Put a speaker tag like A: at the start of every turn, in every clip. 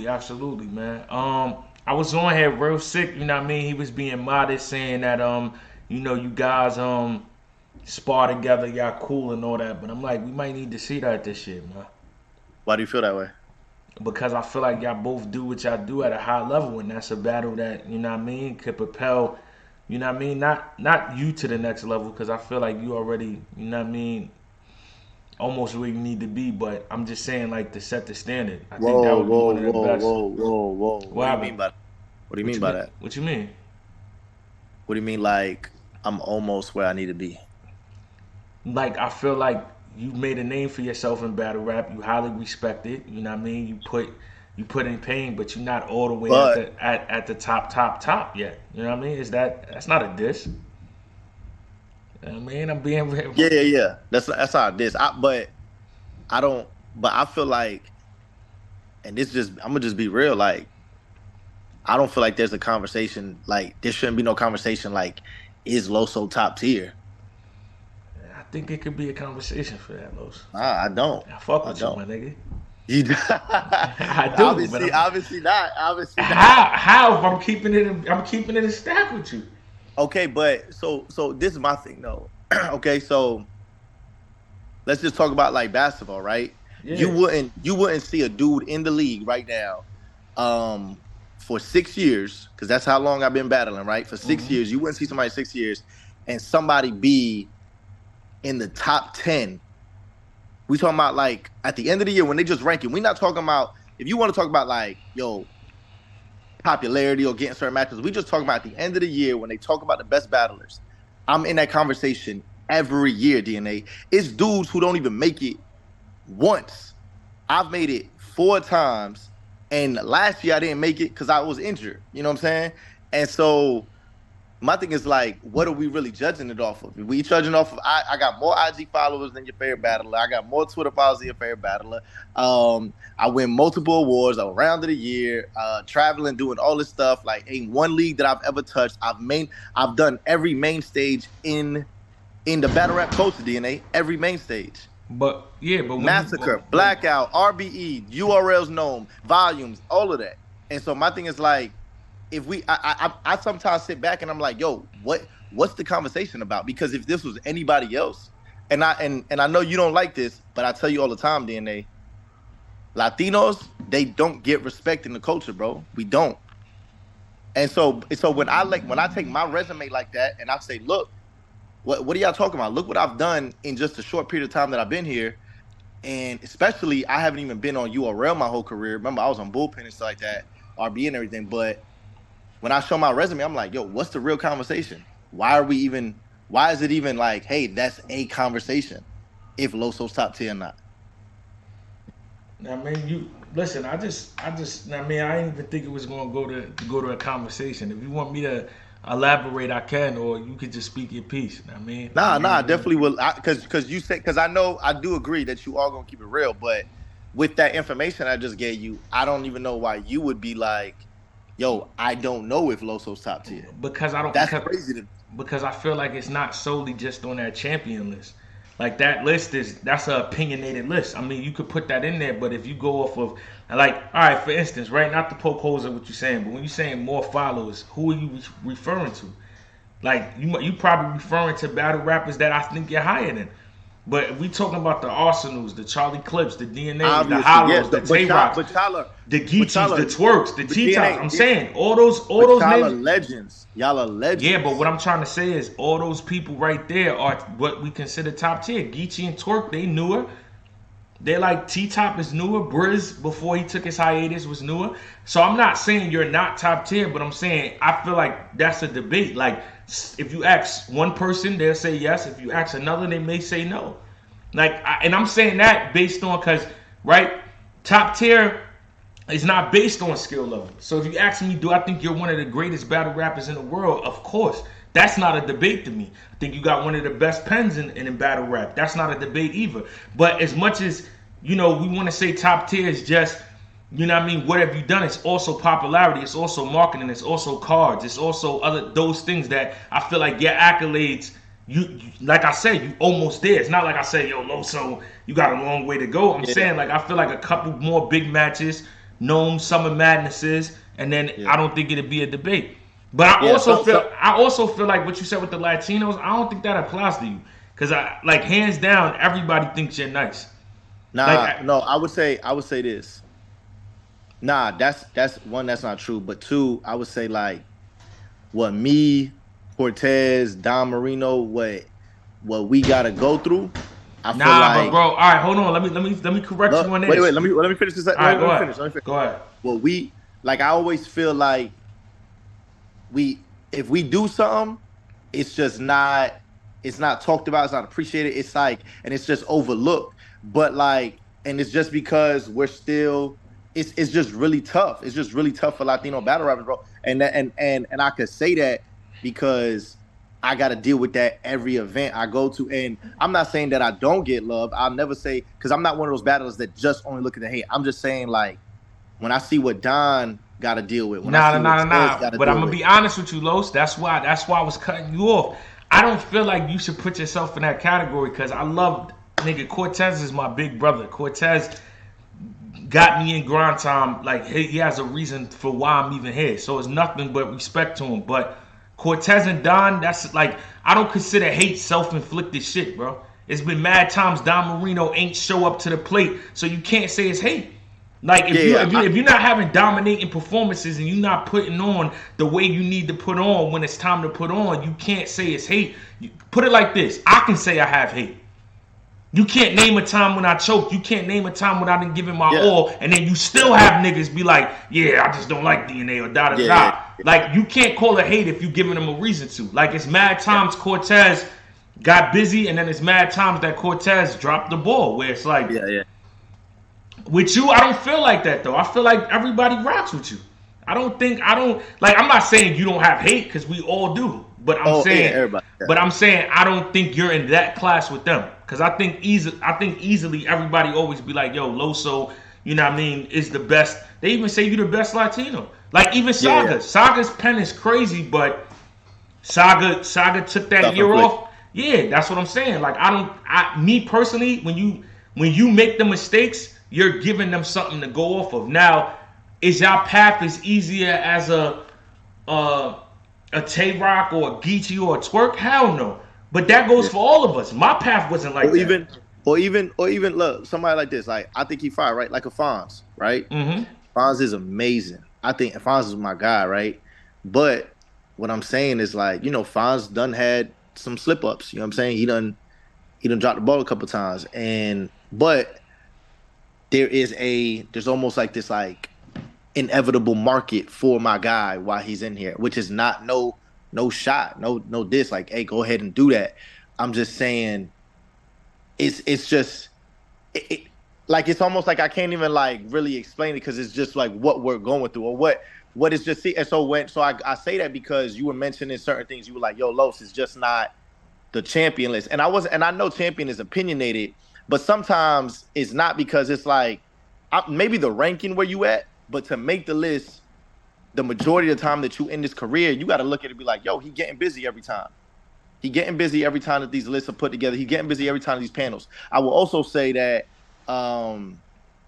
A: Absolutely, man. I was on here real sick. You know what I mean? He was being modest, saying that you guys spar together, y'all cool and all that. But I'm like, we might need to see that this year, man.
B: Why do you feel that way?
A: Because I feel like y'all both do what y'all do at a high level, and that's a battle that you know what I mean could propel. You know what I mean? Not you to the next level, because I feel like you already, you know what I mean, almost where you need to be. But I'm just saying, like, to set the standard. I think that
B: Whoa,
A: would be
B: whoa,
A: one of the
B: whoa,
A: best.
B: whoa, whoa, whoa. What
A: What
B: do you
A: happened?
B: mean by that? What do you
A: What
B: mean
A: you
B: by
A: mean?
B: that?
A: What you mean?
B: What do you mean like I'm almost where I need to be?
A: Like, I feel like you made a name for yourself in battle rap. You highly respected. You know what I mean? You put in pain, but you're not all the way at
B: But
A: the top yet. You know what I mean? That's not a diss. I mean, I'm being real.
B: yeah, yeah, yeah. That's how it is. But I don't. But I feel like, and this just I'm gonna just be real. Like I don't feel like there's a conversation. Like there shouldn't be no conversation. Like is Loso top tier?
A: I think it could be a conversation for that, Los.
B: Nah, I don't.
A: I fuck
B: I
A: with you,
B: don't.
A: my nigga.
B: You
A: I do, but
B: obviously, obviously not. Obviously not.
A: how if I'm keeping it a stack with you.
B: Okay, but so this is my thing though. Okay, so let's just talk about like basketball, right?
A: Yeah.
B: You wouldn't see a dude in the league right now, for 6 years, because that's how long I've been battling, right? For six
A: hmm
B: years, you wouldn't see somebody 6 years and somebody be in the top 10. We talking about like at the end of the year when they just ranking. We not talking about if you want to talk about like, yo, popularity or getting certain matches. We just talking about at the end of the year when they talk about the best battlers. I'm in that conversation every year, DNA. It's dudes who don't even make it once. I've made it 4 times, and last year I didn't make it because I was injured. You know what I'm saying? And so my thing is like, what are we really judging it off of? We judging off of I got more IG followers than your favorite battler. I got more Twitter followers than your favorite battler. I win multiple awards around the year, traveling, doing all this stuff. Like ain't one league that I've ever touched. I've done every main stage in the battle rap culture, DNA. Every main stage.
A: But yeah, but when you
B: Massacre,
A: but
B: Blackout, RBE, URL's known, volumes, all of that. And so my thing is like, if I sometimes sit back and I'm like, yo, what's the conversation about? Because if this was anybody else, and I know you don't like this, but I tell you all the time, DNA, Latinos, they don't get respect in the culture, bro. We don't. And so when I take my resume like that and I say, look, what are y'all talking about? Look what I've done in just a short period of time that I've been here. And especially, I haven't even been on URL my whole career. Remember, I was on bullpen and stuff like that, RB and everything. But when I show my resume, I'm like, yo, what's the real conversation? Why is it even like, hey, that's a conversation if Loso's top 10 or not?
A: I mean, you listen. I mean, I didn't even think it was going to go to a conversation. If you want me to elaborate, I can, or you could just speak your piece. I mean, I
B: Nah, I
A: mean,
B: definitely will. Because you said, because I know I do agree that you are going to keep it real. But with that information I just gave you, I don't even know why you would be like, yo, I don't know if Loso's top tier.
A: because I don't
B: That's crazy to me.
A: because I feel like it's not solely just on that champion list. Like that list that's an opinionated list. I mean, you could put that in there, but if you go off of like, all right, for instance, right, not to poke holes at what you're saying, but when you're saying more followers, who are you referring to? Like you probably referring to battle rappers that I think you're higher than. But if we talking about the Arsenals, the Charlie Clips, the DNAs, the
B: Obviously, yeah.
A: Hollows, the Tay Rocks, the
B: But
A: Geechees,
B: y'all
A: the
B: are,
A: Twerks, the
B: but
A: T Tops,
B: DNA,
A: I'm saying all
B: but
A: those
B: y'all are
A: names.
B: legends. Y'all are
A: Yeah, but what
B: legends.
A: I'm trying to say is all those people right there are what we consider top tier. Geechee and Twerk, they newer. They're like T Top is newer. Briz before he took his hiatus was newer. So I'm not saying you're not top tier, but I'm saying I feel like that's a debate. Like if you ask one person, they'll say yes. If you ask another, they may say no. And I'm saying that based on because right, top tier is not based on skill level. So if you ask me, do I think you're one of the greatest battle rappers in the world? Of course. That's not a debate to me. I think you got one of the best pens in battle rap. That's not a debate either. But as much as, we want to say top tier is just, what I mean, what have you done? It's also popularity. It's also marketing. It's also cards. It's also other those things that I feel like your accolades, like I said, you almost there. It's not like I said, yo, Loso, you got a long way to go. I'm
B: Yeah.
A: saying like I feel like a couple more big matches, known Summer Madness is, and then
B: Yeah.
A: I don't think it'd be a debate. But I
B: Yeah.
A: also feel like what you said with the Latinos, I don't think that applies to you. Cause I like hands down, everybody thinks you're nice. Like
B: Nah, no, I would say this. Nah, that's one, that's not true. But two, I would say like what me, Cortez, Don Marino, what we gotta go through. I feel
A: nah, but
B: like
A: bro, all right, hold on. Let me correct you
B: look,
A: on
B: wait,
A: this.
B: let me finish this.
A: All right,
B: Let
A: go
B: me
A: ahead.
B: finish. Let me finish.
A: Go ahead.
B: What we like, I always feel like we if we do something, it's just not it's not talked about, it's not appreciated. It's like, and it's just overlooked. But like, and it's just because we're still it's just really tough. It's just really tough for Latino battle rappers, bro. And I could say that because I got to deal with that every event I go to. And I'm not saying that I don't get love. I'll never say, because I'm not one of those battlers that just only look at the hate. I'm just saying, like, when I see what Don got to deal with, when I
A: Nah,
B: see
A: nah,
B: what
A: nah,
B: Tez
A: nah.
B: got to
A: But I'm
B: deal
A: gonna
B: with.
A: be honest with you, Los. That's why I was cutting you off. I don't feel like you should put yourself in that category because I love nigga Cortez is my big brother. Cortez got me in grind time. Like he has a reason for why I'm even here. So it's nothing but respect to him. But Cortez and Don, that's like I don't consider hate self-inflicted shit, bro. It's been mad times Don Marino ain't show up to the plate, so you can't say it's hate. Like
B: Yeah, yeah.
A: if you're not having dominating performances and you're not putting on the way you need to put on when it's time to put on, you can't say it's hate. Put it like this: I can say I have hate. You can't name a time when I choked. You can't name a time when I didn't give it my
B: Yeah,
A: all, and then you still have niggas be like, "Yeah, I just don't like DNA or da da
B: yeah, yeah,
A: da." Like you can't call it hate if you giving them a reason to. Like it's mad
B: yeah,
A: times Cortez got busy, and then it's mad times that Cortez dropped the ball. Where it's like
B: yeah, yeah.
A: with you, I don't feel like that though. I feel like everybody rocks with you. I don't like. I'm not saying you don't have hate because we all do,
B: Oh, yeah, everybody. Yeah,
A: but I'm saying I don't think you're in that class with them because I think easily everybody always be like, yo, Loso, you know what I mean, is the best. They even say you the best Latino. Like even
B: yeah, yeah.
A: Saga's pen is crazy, but Saga took that year
B: Self-inflicted.
A: off. Yeah, that's what I'm saying. Like me personally, when you make the mistakes, you're giving them something to go off of. Now, is y'all path as easier as uh, a Tay Rock or a Geechee or a Twerk? Hell no. But that goes
B: Yeah.
A: for all of us. My path wasn't like
B: Or
A: that.
B: even, look, somebody like this. Like I think he fire, right? Like a Fonz, right?
A: Mm-hmm.
B: Fonz is amazing. I think Fonz is my guy, right? But what I'm saying is like, Fonz done had some slip ups. You know what I'm saying? He done dropped the ball a couple times, and but there's almost like this like inevitable market for my guy while he's in here, which is not no shot, no diss. Like, hey, go ahead and do that. I'm just saying, it's just it, like it's almost like I can't even like really explain it because it's just like what we're going through or what is just see. And so I say that because you were mentioning certain things. You were like, yo, Los is just not the champion list. And I know champion is opinionated, but sometimes it's not because it's like maybe the ranking where you at, but to make the list, the majority of the time that you in this career, you got to look at it and be like, yo, he getting busy every time. He getting busy every time that these lists are put together. He getting busy every time these panels. I will also say that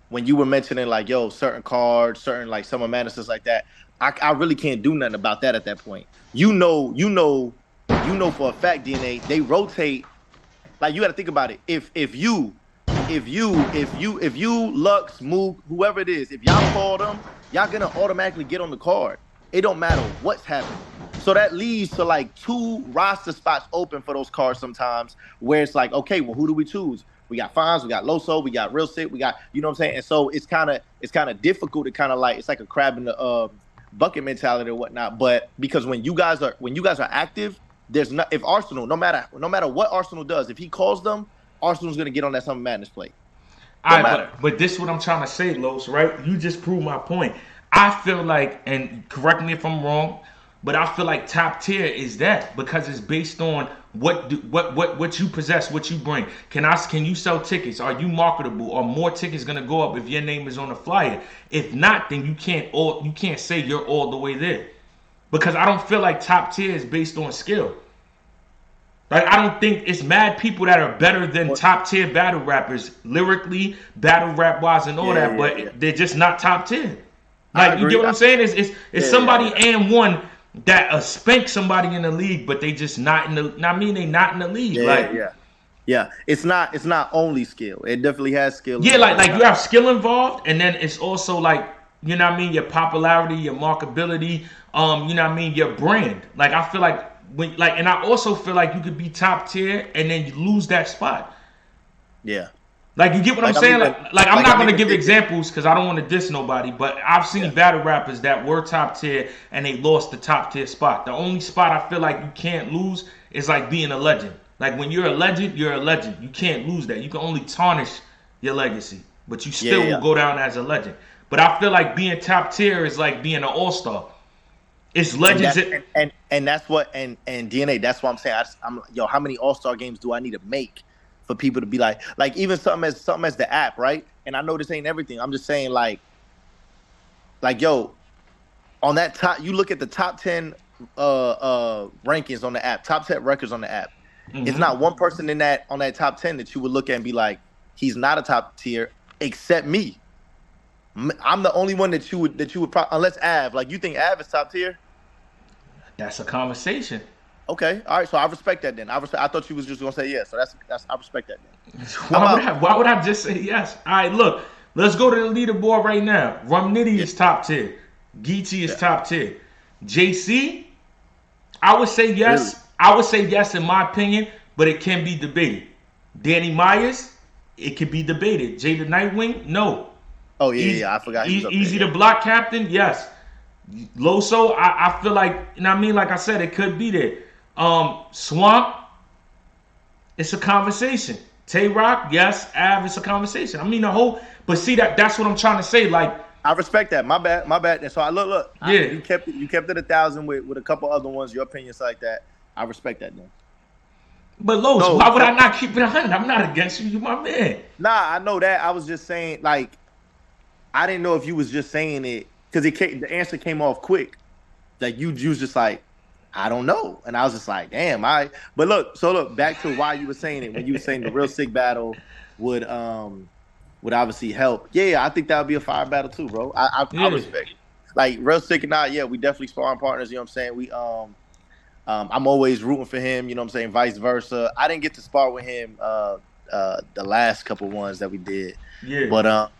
B: when you were mentioning like, yo, certain cards, certain like Summer Madnesses like that, I really can't do nothing about that at that point. For a fact, DNA, they rotate. Like you got to think about it. If you Lux, Mook, whoever it is, if y'all call them, y'all gonna automatically get on the card. It don't matter what's happening. So that leads to like 2 roster spots open for those cards sometimes, where it's like, okay, well, who do we choose? We got Fonz, we got Loso, we got Real Sick, we got, you know what I'm saying? And so it's kind of difficult to kind of like, it's like a crab in the bucket mentality or whatnot. But because when you guys are active, there's not, if Arsenal, no matter what Arsenal does, if he calls them, Arsenal's gonna get on that Summer Madness plate.
A: All
B: Don't
A: right,
B: matter.
A: but this is what I'm trying to say, Los, right? You just proved my point. I feel like, and correct me if I'm wrong, but I feel like top tier is that because it's based on what you possess, what you bring. Can you sell tickets? Are you marketable? Are more tickets gonna go up if your name is on the flyer? If not, then you can't say you're all the way there. Because I don't feel like top tier is based on skill. Like, I don't think it's mad people that are better than top tier battle rappers, lyrically, battle rap wise, and all that, but they're just not top tier.
B: I
A: Like, you
B: agree.
A: get what I'm saying? It's somebody
B: Yeah.
A: and one that spank somebody in the league, but they just not in the. I mean, they not in the league. Like,
B: Yeah. It's not only skill. It definitely has skill in
A: yeah,
B: it, but
A: like you have skill involved, and then it's also like, you know what I mean, your popularity, your marketability, you know what I mean, your brand. Like, I feel like when, like, and I also feel like you could be top tier and then you lose that spot.
B: yeah.
A: Like, you get what I'm
B: Like,
A: saying?
B: even,
A: Like I'm not
B: I'm
A: gonna
B: even
A: give
B: thinking,
A: examples because I don't want to diss nobody, but I've seen
B: yeah.
A: battle rappers that were top tier and they lost the top tier spot. The only spot I feel like you can't lose is like being a legend. Like, when you're a legend, you're a legend. You can't lose that. You can only tarnish your legacy, but you still will go down as a legend. But I feel like being top tier is like being an all-star. It's
B: And
A: legends.
B: that's and that's what and DNA. That's what I'm saying. I'm yo. How many All-Star games do I need to make for people to be like even something as the app, right? And I know this ain't everything. I'm just saying yo, on that top, you look at the top 10 rankings on the app, top 10 records on the app. It's not one person in that on that top 10 that you would look at and be like, he's not a top tier except me. I'm the only one that you would unless Av. Like, you think Av is top tier?
A: That's a conversation.
B: Okay, all right. So I respect that then. I thought you was just gonna say yes. So that's I respect that then.
A: Why would I just say yes? All right, look, let's go to the leaderboard right now. Rum Nitty is top tier. Geechee is top tier. JC, I would say yes.
B: Really?
A: I would say yes in my opinion, but it can be debated. Danny Myers, it can be debated. Jay the Nightwing, no.
B: Oh yeah. I forgot he was up
A: Easy
B: there.
A: to block captain, yes. Loso, I feel like, you know what I mean? Like I said, it could be there. Swamp, it's a conversation. Tay Rock, yes. Av, it's a conversation. I mean, but see, that's what I'm trying to say. Like,
B: I respect that. My bad. And so I look.
A: Yeah.
B: You kept it 1,000 with a couple other ones. Your opinions like that. I respect that then.
A: but Los, why would I not keep it 100? I'm not against you. You my man.
B: Nah, I know that. I was just saying, like, I didn't know if you was just saying it because the answer came off quick. Like, you was just like, I don't know, and I was just like, damn. But look, back to why you were saying it when you were saying the real sick battle would obviously help. Yeah, I think that would be a fire battle too, bro. I respect it. Like, real sick and I, yeah, we definitely sparring partners. You know what I'm saying? We I'm always rooting for him. You know what I'm saying? Vice versa. I didn't get to spar with him the last couple ones that we did.
A: Yeah.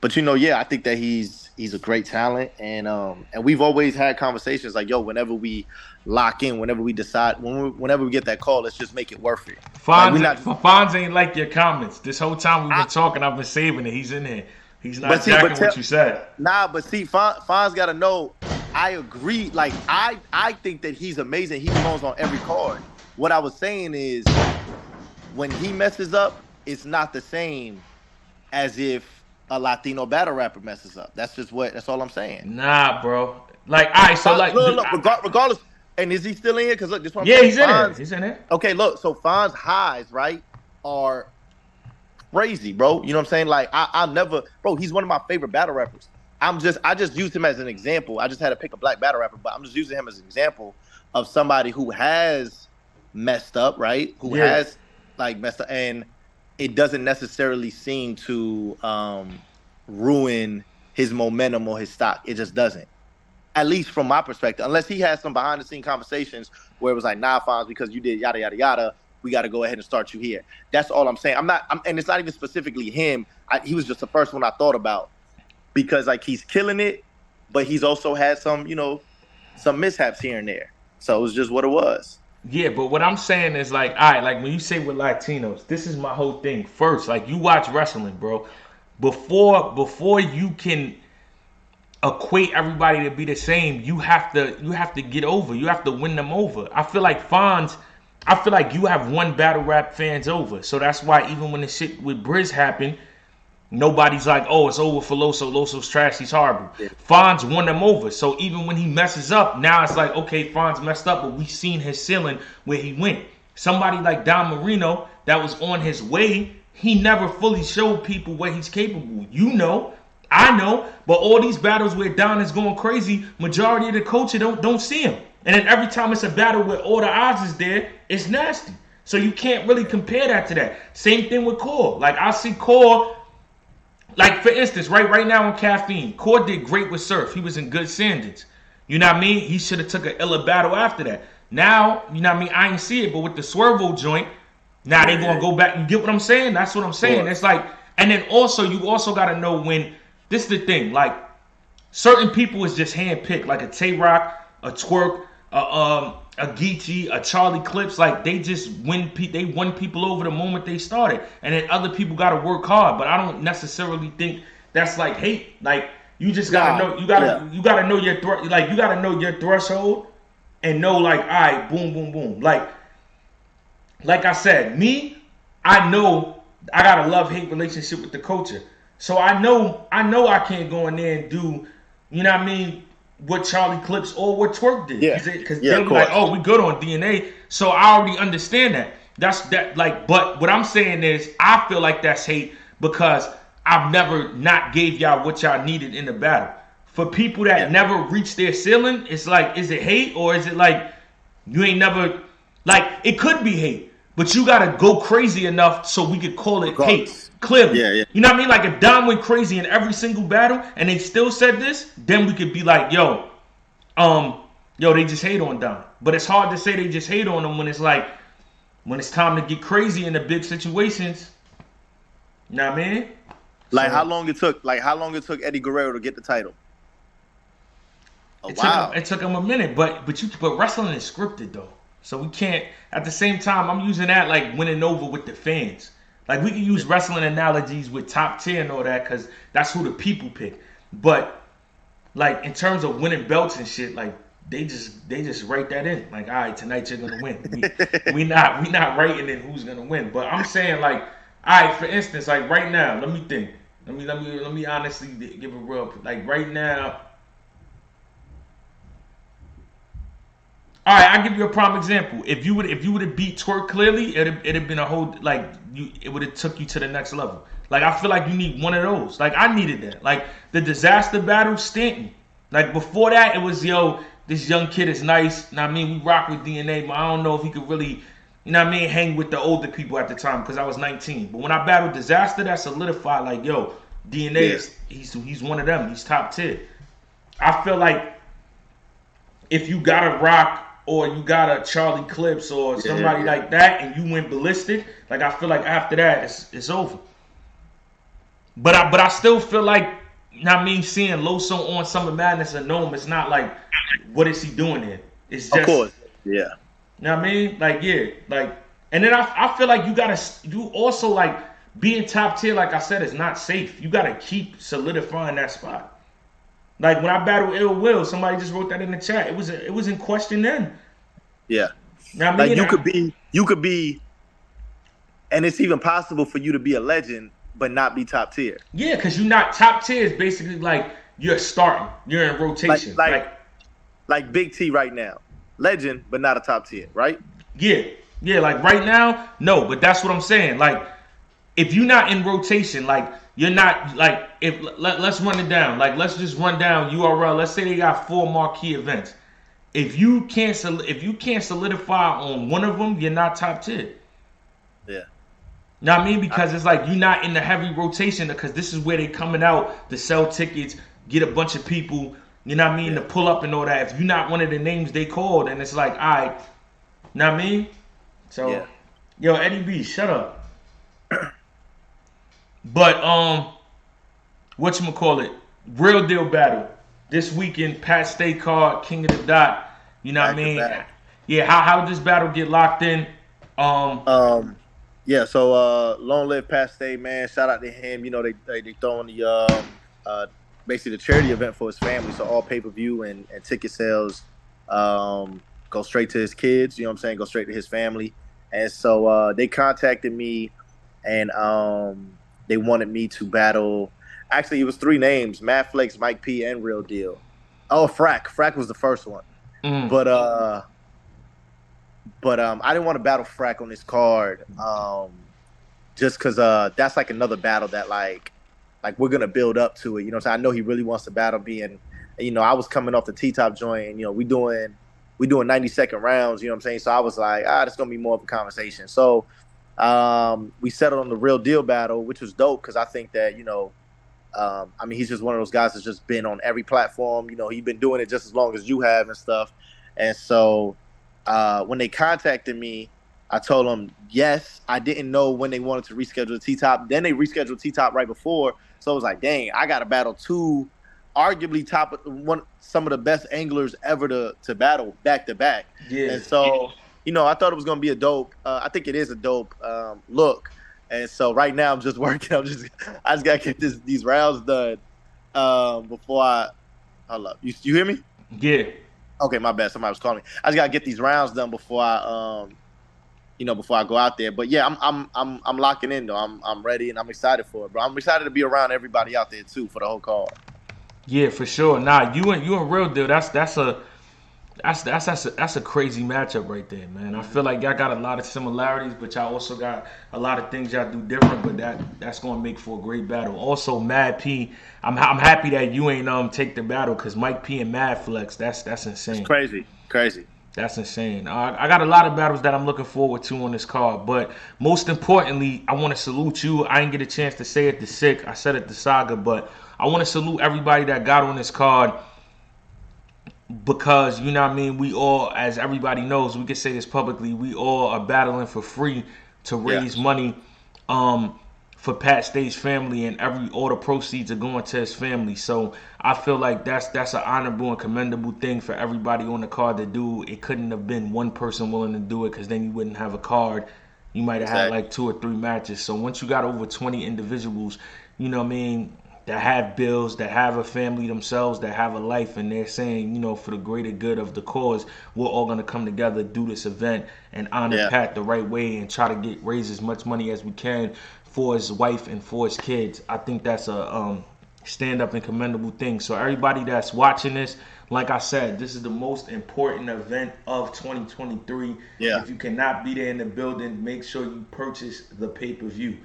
B: But you know, yeah, I think that he's a great talent, and we've always had conversations like, yo, whenever we lock in, whenever we decide, whenever we get that call, let's just make it worth it.
A: Fonz ain't like your comments. This whole time we've been talking, I've been saving it. He's in there. He's not jacking what you said.
B: Nah, but see, Fonz got to know. I agree. Like, I think that he's amazing. He belongs on every card. What I was saying is, when he messes up, it's not the same as if a Latino battle rapper messes up. That's all I'm saying.
A: Nah, bro. Like, all right, so like,
B: look, regardless, and is he still in here? Because look, this one.
A: Yeah, he's in there. He's in there.
B: Okay, look, so Fonz's highs, right, are crazy, bro. You know what I'm saying? Like, I'll never, bro. He's one of my favorite battle rappers. I just used him as an example. I just had to pick a black battle rapper, but I'm just using him as an example of somebody who has messed up, right? Who has like messed up, and it doesn't necessarily seem to ruin his momentum or his stock. It just doesn't. At least from my perspective, unless he has some behind the scene conversations where it was like, nah, Fonz, because you did yada yada yada, we got to go ahead and start you here. That's all I'm saying. And it's not even specifically him. He was just the first one I thought about because like he's killing it, but he's also had some, you know, some mishaps here and there. So it was just what it was.
A: Yeah, but what I'm saying is like, all right, like when you say with Latinos, this is my whole thing. First, like you watch wrestling, bro. Before you can equate everybody to be the same, you have to get over. You have to win them over. I feel like you have one battle rap fans over. So that's why even when the shit with Briz happened, nobody's like, oh, it's over for Loso. Loso's trash. He's horrible. Yeah. Fonz won them over. So even when he messes up, now it's like, okay, Fonz messed up, but we've seen his ceiling where he went. Somebody like Don Marino that was on his way, he never fully showed people what he's capable. You know, I know, but all these battles where Don is going crazy, majority of the culture don't see him. And then every time it's a battle where all the odds is there, it's nasty. So you can't really compare that to that. Same thing with Core. Like I see Core, like for instance, right now on Caffeine, Core did great with Surf. He was in good standings. You know what I mean? He should have took an iller battle after that. Now, you know what I mean? I ain't see it, but with the Swervo joint, now they gonna go back. You get what I'm saying? That's what I'm saying. It's like, and then also you also gotta know when. This is the thing. Like certain people is just handpicked, like a Tay Rock, a Twerk, a Geechee, a Charlie Clips. Like they just win. They won people over the moment they started, and then other people gotta work hard. But I don't necessarily think that's like hate. Like you just gotta know. You gotta know your like you gotta know your threshold and know like, all right, boom, boom, boom. Like I said, I know I got a love-hate relationship with the culture. So I know I can't go in there and do, you know what I mean, what Charlie Clips or what Twerk did. Because they'll be like, oh, we good on DNA. So I already understand that. But what I'm saying is I feel like that's hate because I've never not gave y'all what y'all needed in the battle. For people that never reached their ceiling, it's like, is it hate or is it like you ain't never, like, it could be hate. But you gotta go crazy enough so we could call it hate. Clearly. You know what I mean? Like if Dom went crazy in every single battle and they still said this, then we could be like, yo, they just hate on Dom. But it's hard to say they just hate on him when it's like, when it's time to get crazy in the big situations. You know what I mean?
B: Like how long it took Eddie Guerrero to get the title?
A: It took him a minute, but wrestling is scripted though. So we can't, at the same time, I'm using that like winning over with the fans. Like we can use wrestling analogies with top tier and all that because that's who the people pick. But like in terms of winning belts and shit, like they just write that in. Like, all right, tonight you're gonna win. We not writing in who's gonna win. But I'm saying like, all right, for instance, like right now, let me think. Let me honestly give a real like right now. All right, I'll give you a prime example. If you would have beat Twerk clearly, it'd have been a whole it would have took you to the next level. Like I feel like you need one of those. Like I needed that. Like the disaster battle, Stanton. Like before that, it was this young kid is nice. And I mean, we rock with DNA, but I don't know if he could really, you know what I mean, hang with the older people at the time because I was 19. But when I battled Disaster, that solidified like, yo, DNA he's one of them. He's top tier. I feel like if you got a Rock or you got a Charlie Clips or somebody like that and you went ballistic, like I feel like after that it's over. But I still feel like, you know what I mean, seeing Loso on Summer Madness and Gnome, it's not like what is he doing there? It's just,
B: of course. Yeah.
A: You know what I mean? Like, yeah. Like, and then I feel like you also like being top tier, like I said, is not safe. You gotta keep solidifying that spot. Like when I battled Ill Will, somebody just wrote that in the chat. It was in question then.
B: Yeah.
A: You know what I mean?
B: Like you could be, and it's even possible for you to be a legend but not be top tier.
A: Yeah, because you're not top tier is basically like you're starting, you're in rotation.
B: Like Big T right now, legend but not a top tier, right?
A: Yeah. Like right now, no, but that's what I'm saying. Like if you're not in rotation, like. You're not like let's run it down. Like let's just run down URL. Let's say they got 4 marquee events. If you can't solidify on one of them, you're not top tier.
B: Yeah.
A: You know what I mean? Because it's like you're not in the heavy rotation because this is where they coming out to sell tickets, get a bunch of people, you know what I mean, to pull up and all that. If you're not one of the names they called, and it's like, all right, you know what I mean? So, yo, Eddie B, shut up. But whatchamacallit, real deal battle. This weekend, Pat Stay card, King of the Dot. You know what I mean? Yeah, how did this battle get locked in?
B: Yeah, so long live Pat Stay, man. Shout out to him. You know, they throwing the basically the charity event for his family. So all pay-per-view and ticket sales go straight to his kids, you know what I'm saying? Go straight to his family. And so they contacted me and they wanted me to battle. Actually, it was 3 names: Matt Flakes, Mike P, and Real Deal. Oh, Frack. Frack was the first one. But I didn't want to battle Frack on this card just because that's like another battle that like we're going to build up to it. You know what I'm saying? I know he really wants to battle me. And, you know, I was coming off the T-Top joint and, you know, we doing we doing 90-second rounds. You know what I'm saying? So I was like, it's gonna be more of a conversation. So we settled on the real deal battle, which was dope because I think that I mean, he's just one of those guys that's just been on every platform. He's been doing it just as long as you have and stuff. And so when they contacted me, I told them yes. I didn't know when they wanted to reschedule the T-Top. Then they rescheduled T-Top right before. So I was like, dang, I got to battle two, arguably some of the best anglers ever to battle back to back.
A: Yeah.
B: And so, I thought it was going to be a dope. I think it is a dope look. And so right now I'm just working. I just got to get these rounds done before I hold up. You hear me?
A: Yeah.
B: Okay, my bad. Somebody was calling me. I just got to get these rounds done before I before I go out there. But yeah, I'm locking in though. I'm ready and I'm excited for it, bro. I'm excited to be around everybody out there too for the whole call.
A: Yeah, for sure. Nah, you and Real Deal. That's a crazy matchup right there, man. I feel like y'all got a lot of similarities, but y'all also got a lot of things y'all do different. But that's gonna make for a great battle. Also, Mad P, I'm happy that you ain't take the battle because Mike P and Mad Flex. That's insane.
B: It's crazy.
A: That's insane. I got a lot of battles that I'm looking forward to on this card, but most importantly, I want to salute you. I didn't get a chance to say it to Sick. I said it to Saga, but I want to salute everybody that got on this card because, you know what I mean, we all, as everybody knows, we can say this publicly, we all are battling for free to raise money for Pat Stay's family, and all the proceeds are going to his family. So I feel like that's an honorable and commendable thing for everybody on the card to do. It couldn't have been one person willing to do it because then you wouldn't have a card. You might have had like 2 or 3 matches. So once you got over 20 individuals, you know what I mean, that have bills, that have a family themselves, that have a life, and they're saying, for the greater good of the cause, we're all going to come together, do this event, and honor Pat the right way and try to raise as much money as we can for his wife and for his kids. I think that's a stand-up and commendable thing. So everybody that's watching this, like I said, this is the most important event of 2023.
B: Yeah.
A: If you cannot be there in the building, make sure you purchase the pay-per-view.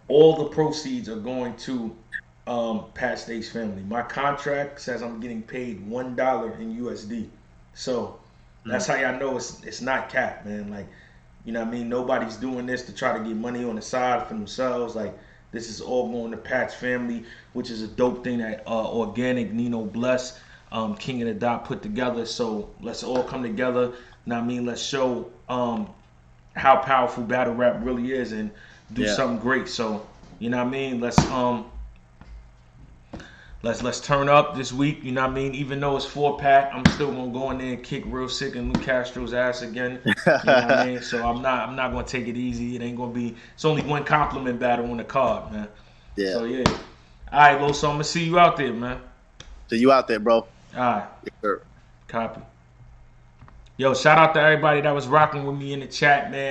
A: All the proceeds are going to Pat Stay's family. My contract says I'm getting paid $1 in USD. So that's how y'all know it's not cap, man. Like, you know what I mean? Nobody's doing this to try to get money on the side for themselves. Like, this is all going to Pat's family, which is a dope thing that Organic, Nino Bless, King of the Dot put together. So let's all come together. You know what I mean? Let's show how powerful battle rap really is and do something great. So, you know what I mean? Let's turn up this week. You know what I mean? Even though it's 4-pack, I'm still gonna go in there and kick Real Sick and Lou Castro's ass again. You know what I mean? So I'm not gonna take it easy. It ain't gonna be. It's only one compliment battle on the card, man.
B: Yeah.
A: So yeah. All right, Loso, I'm gonna see you out there, man.
B: See you out there, bro.
A: All right.
B: Yes, sir.
A: Copy. Yo, shout out to everybody that was rocking with me in the chat, man.